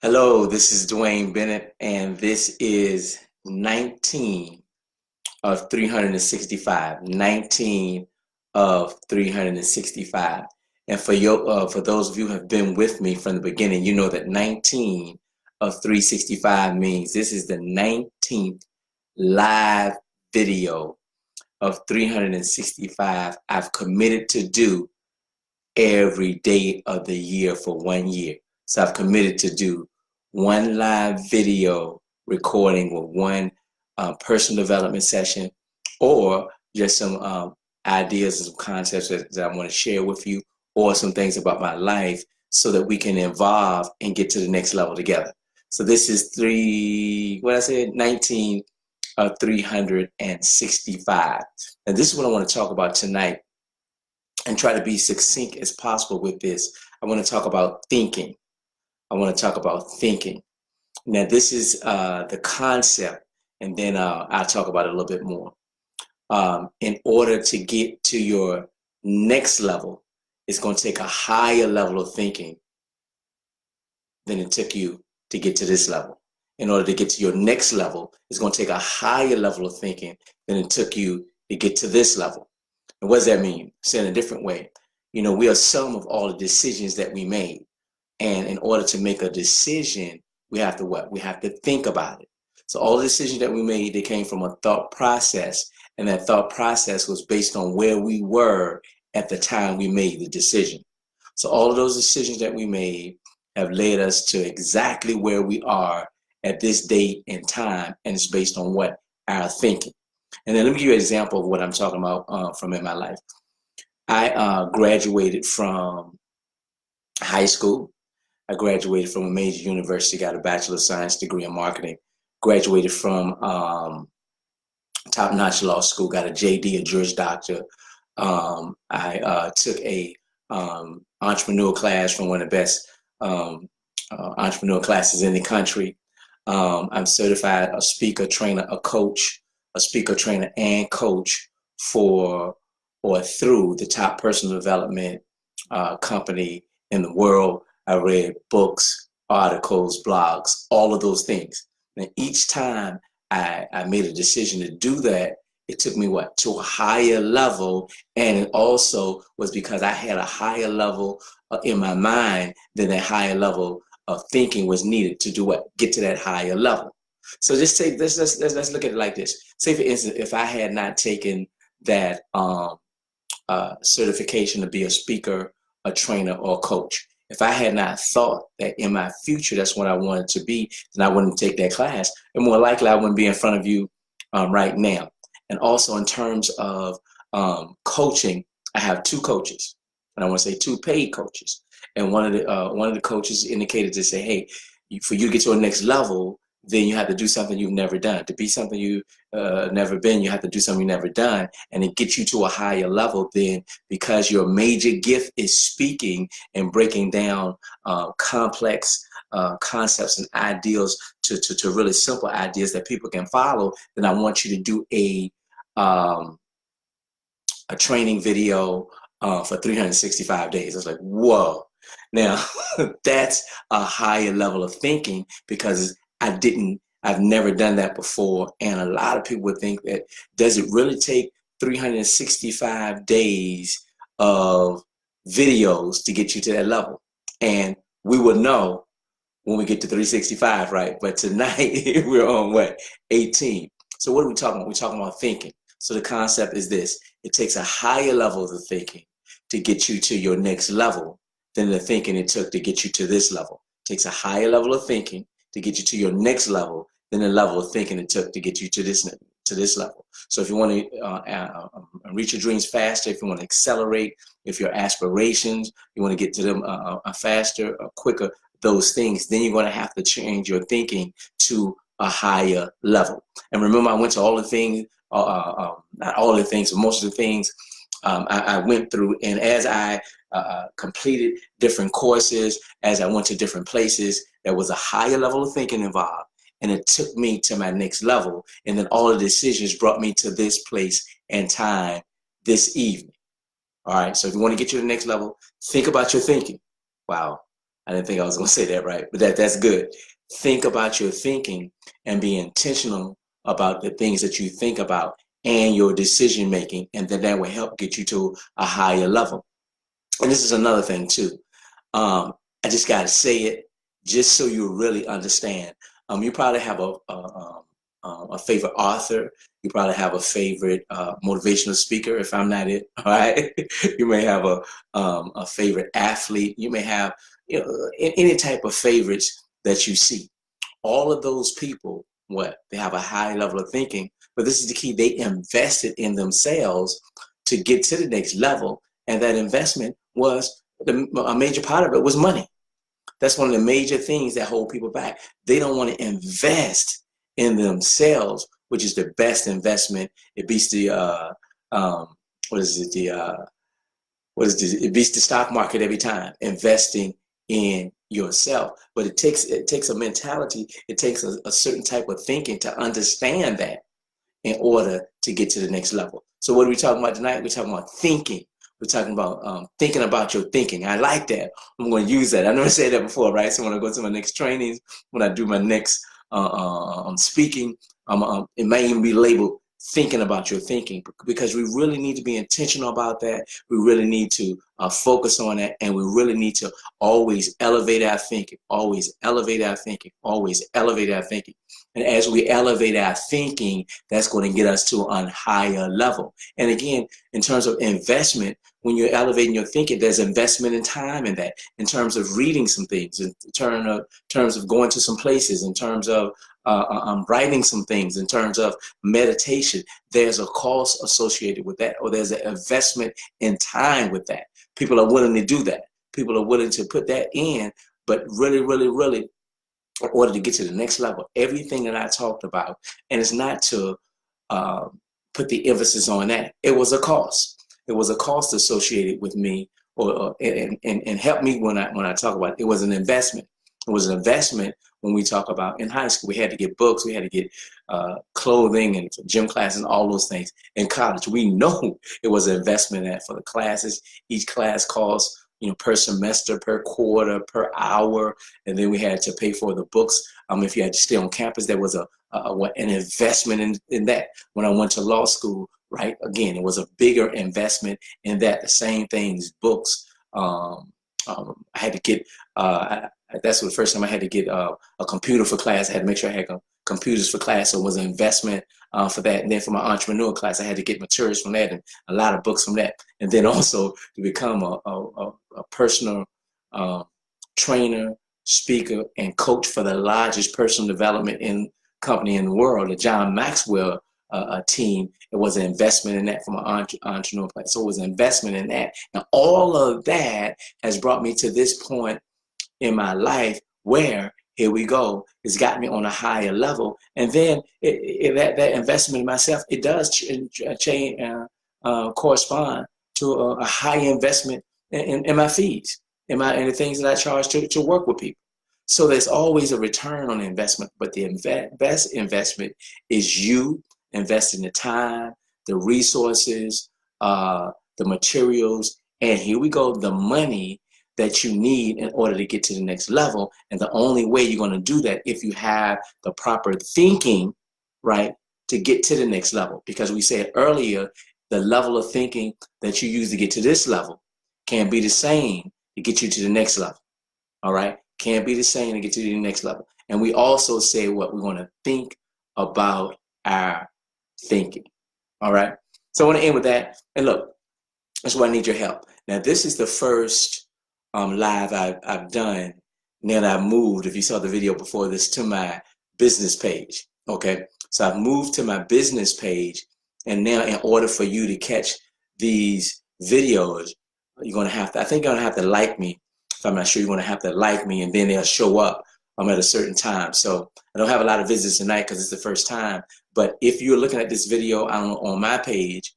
Hello, this is Dwayne Bennett, and this is 19 of 365. 19 of 365. And for those of you who have been with me from the beginning, you know that 19 of 365 means this is the 19th live video of 365 I've committed to do every day of the year for 1 year. So I've committed to do one live video recording with one personal development session, or just some ideas and some concepts that I want to share with you, or some things about my life so that we can evolve and get to the next level together. So this is 19 of 365. And this is what I want to talk about tonight and try to be succinct as possible with this. I want to talk about thinking. I want to talk about thinking. Now, this is the concept, and then I'll talk about it a little bit more. In order to get to your next level, it's going to take a higher level of thinking than it took you to get to this level. In order to get to your next level, it's going to take a higher level of thinking than it took you to get to this level. And what does that mean? Say in a different way, we are sum of all the decisions that we made. And in order to make a decision, we have to what? We have to think about it. So all the decisions that we made, they came from a thought process. And that thought process was based on where we were at the time we made the decision. So all of those decisions that we made have led us to exactly where we are at this date and time. And it's based on what? Our thinking. And then let me give you an example of what I'm talking about from in my life. I graduated from high school. I graduated from a major university, got a Bachelor of Science degree in marketing. Graduated from top-notch law school, got a JD, a Juris Doctor. I took a entrepreneur class from one of the best entrepreneur classes in the country. I'm certified a speaker, trainer, a coach, a speaker, trainer, and coach for or through the top personal development company in the world. I read books, articles, blogs, all of those things. And each time I made a decision to do that, it took me to a higher level. And it also was because I had a higher level in my mind than that higher level of thinking was needed to do what? Get to that higher level. So just take this, let's look at it like this. Say for instance, if I had not taken that certification to be a speaker, a trainer, or a coach, if I had not thought that in my future that's what I wanted to be, then I wouldn't take that class. And more likely I wouldn't be in front of you right now. And also in terms of coaching, I have two coaches. And I want to say two paid coaches. And one of the coaches indicated to say, hey, for you to get to a next level, then you have to do something you've never done. To be something you've never been, you have to do something you've never done. And it gets you to a higher level then, because your major gift is speaking and breaking down complex concepts and ideals to really simple ideas that people can follow. Then I want you to do a training video for 365 days. I was like, whoa. Now, that's a higher level of thinking, because I've never done that before. And a lot of people would think that, does it really take 365 days of videos to get you to that level? And we will know when we get to 365, right? But tonight we're on what? 18. So what are we talking about? We're talking about thinking. So the concept is this: it takes a higher level of thinking to get you to your next level than the thinking it took to get you to this level. It takes a higher level of thinking to get you to your next level than the level of thinking it took to get you to this level. So if you want to reach your dreams faster, if you want to accelerate, if your aspirations, you want to get to them faster, quicker, those things, then you're going to have to change your thinking to a higher level. And remember, I went to all the things, not all the things, but most of the things I went through. And as I completed different courses, as I went to different places, there was a higher level of thinking involved. And it took me to my next level. And then all the decisions brought me to this place and time this evening. All right. So if you want to get to the next level, think about your thinking. Wow. I didn't think I was going to say that right, but that's good. Think about your thinking and be intentional about the things that you think about and your decision making, and then that will help get you to a higher level. And this is another thing too. I just got to say it just so you really understand. You probably have a favorite author. You probably have a favorite motivational speaker, if I'm not it. All right. You may have a favorite athlete. You may have, any type of favorites that you see. All of those people, what? They have a high level of thinking, but this is the key. They invested in themselves to get to the next level. And that investment was a major part of it was money. That's one of the major things that hold people back. They don't want to invest in themselves, which is the best investment. It beats the it beats the stock market every time. Investing in yourself, but it takes a mentality. It takes a certain type of thinking to understand that in order to get to the next level. So what are we talking about tonight? We're talking about thinking. We're talking about thinking about your thinking. I like that. I'm going to use that. I never said that before, right? So when I go to my next trainings, when I do my next speaking, it may even be labeled thinking about your thinking, because we really need to be intentional about that. We really need to focus on that, and we really need to always elevate our thinking, always elevate our thinking, always elevate our thinking. And as we elevate our thinking, that's going to get us to a higher level. And again, in terms of investment, when you're elevating your thinking, there's investment in time in that, in terms of reading some things, in terms of going to some places, in terms of writing some things, in terms of meditation. There's a cost associated with that, or there's an investment in time with that. People are willing to do that. People are willing to put that in, but really, really, really, in order to get to the next level, everything that I talked about, and it's not to put the emphasis on that. It was a cost. It was a cost associated with me, and help me when I talk about it. It was an investment. It was an investment when we talk about in high school. We had to get books, we had to get clothing and gym classes and all those things. In college, we know it was an investment for the classes. Each class costs, per semester, per quarter, per hour, and then we had to pay for the books. If you had to stay on campus, there was an investment in that. When I went to law school, right, again, it was a bigger investment in that. The same things, books. I had to get, that's the first time I had to get a computer for class. I had to make sure I had computers for class, so it was an investment for that. And then for my entrepreneur class, I had to get materials from that and a lot of books from that. And then also to become a personal trainer, speaker, and coach for the largest personal development company in the world, the John Maxwell team. It was an investment in that from an entrepreneur class. So it was an investment in that. And all of that has brought me to this point in my life where, here we go, it's got me on a higher level. And then that investment in myself, it does correspond to a high investment in my fees, in the things that I charge to work with people. So there's always a return on investment, but the best investment is you investing the time, the resources, the materials, and here we go, the money that you need in order to get to the next level. And the only way you're going to do that if you have the proper thinking, right, to get to the next level. Because we said earlier, the level of thinking that you use to get to this level can't be the same to get you to the next level. All right, can't be the same to get to the next level. And we also say what we're going to think about our thinking. All right, so I want to end with that. And look, that's why I need your help. Now, this is the first live I've done. Now that I've moved, if you saw the video before this, to my business page. Okay, so I've moved to my business page, and now in order for you to catch these videos, you're gonna have to, I think you're gonna have to like me. If I'm not sure, you're gonna have to like me, and then they'll show up at a certain time. So I don't have a lot of visits tonight because it's the first time. But if you're looking at this video on my page,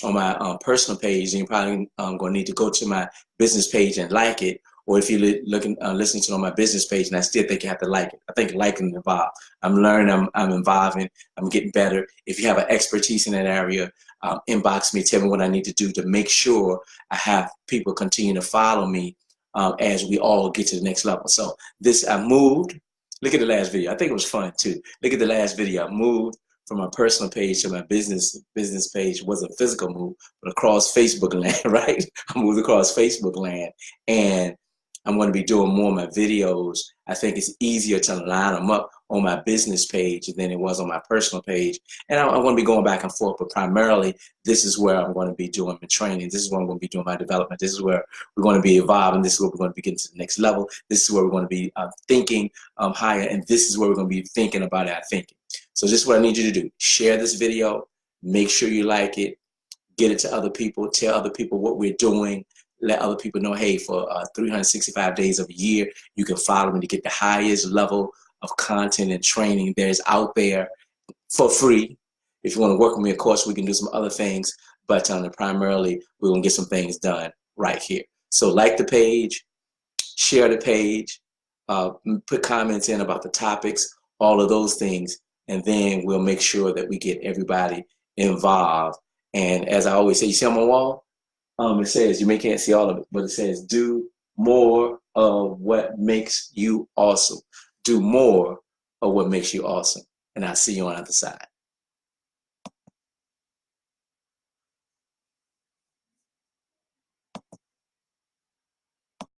on my personal page, then you're probably going to need to go to my business page and like it. Or if you're listening to it on my business page, and I still think you have to like it. I think liking is involved. I'm learning, I'm involving, I'm getting better. If you have an expertise in that area, inbox me, tell me what I need to do to make sure I have people continue to follow me as we all get to the next level. So this, I moved. Look at the last video. I think it was fun too. Look at the last video. I moved from my personal page to my business page. It wasn't a physical move, but across Facebook land, right? I moved across Facebook land, and I'm going to be doing more of my videos. I think it's easier to line them up on my business page than it was on my personal page. And I'm going to be going back and forth, but primarily this is where I'm going to be doing my training. This is where I'm going to be doing my development. This is where we're going to be evolving. This is where we're going to be getting to the next level. This is where we're going to be thinking higher. And this is where we're going to be thinking about our thinking. So this is what I need you to do. Share this video. Make sure you like it. Get it to other people. Tell other people what we're doing. Let other people know, hey, for 365 days of a year, you can follow me to get the highest level of content and training there's out there for free. If you want to work with me, of course, we can do some other things, but primarily we're going to get some things done right here. So like the page, share the page, put comments in about the topics, all of those things, and then we'll make sure that we get everybody involved. And as I always say, you see on my wall? It says, you may can't see all of it, but it says, do more of what makes you awesome. Do more of what makes you awesome. And I'll see you on the other side.